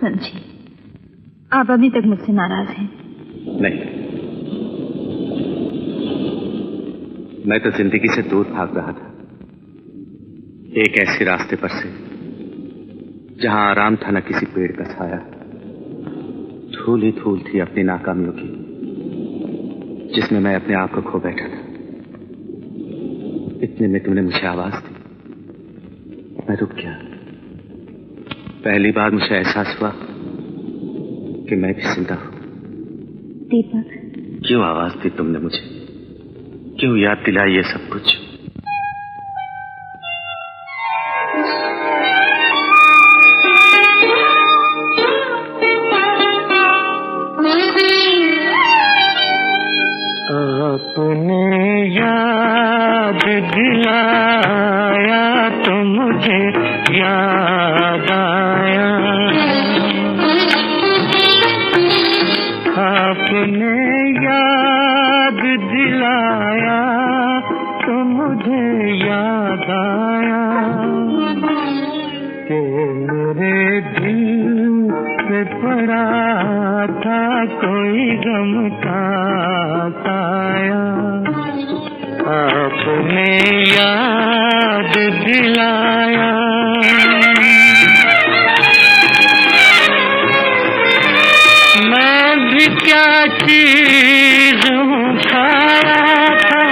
समझिए, आप अभी तक मुझसे नाराज हैं। नहीं, मैं तो जिंदगी से दूर भाग रहा था, एक ऐसे रास्ते पर से जहां आराम था न किसी पेड़ का छाया, धूल ही धूल थी अपनी नाकामियों की, जिसमें मैं अपने आप को खो बैठा था। इतने में तुमने मुझे आवाज दी, मैं रुक गया। पहली बार मुझे एहसास हुआ कि मैं भी जिंदा हूं। दीपक, क्यों आवाज दी तुमने मुझे? क्यों याद दिलाई ये सब कुछ? आपने याद दिलाया तो मुझे याद आया, आपने याद दिलाया तो मुझे याद आया कि मेरे दिल पे पड़ा था कोई गम का साया। आपने याद दिलाया, मैं भी क्या चीज हूँ, खाया था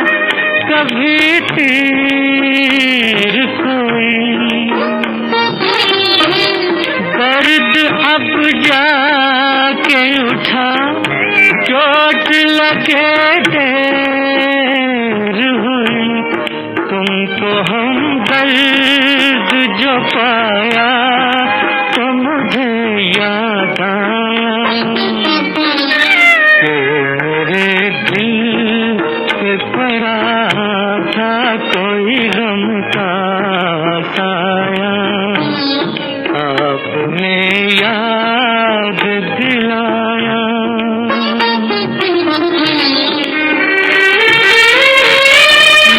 कभी तीर कोई, दर्द अब जाके उठा, चोट लगे देर हुई, तुमको हम दर्द जो पाया तो मुझे याद आया कि मेरे दिल पे पड़ा था कोई गम का साया। आपने याद दिलाया,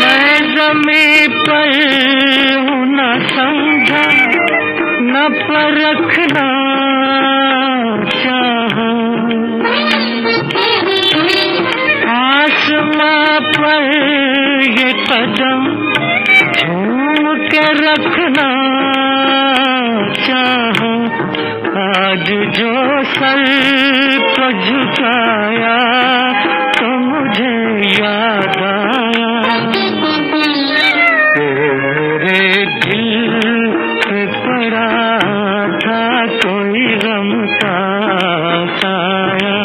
मैं ज़मीं पर हूँ न समझा न परखना चाहा, आसमां पर ये कदम झूम के रखना चाहा, आज जो सर को झुकाया तो मुझे याद आया कि मेरे दिल पे पड़ा था कोई गम का साया।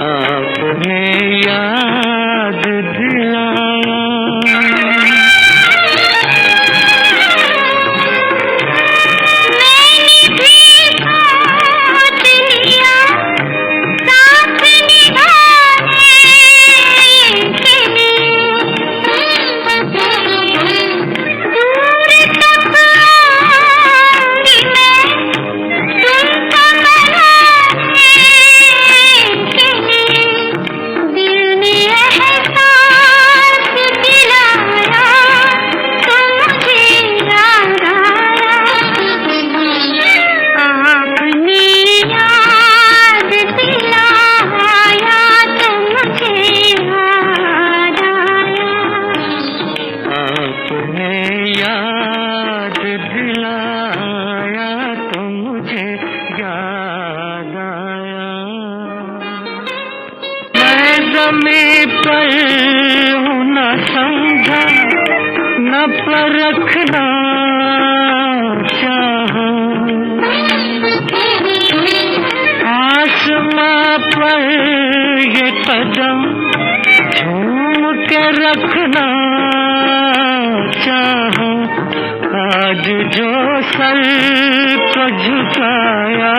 आपने याद दिलाया, ज़मीं पर हूँ न समझा न परखना चाहा, आसमां पर ये कदम झूम के रखना चाहा, आज जो सर को झुकाया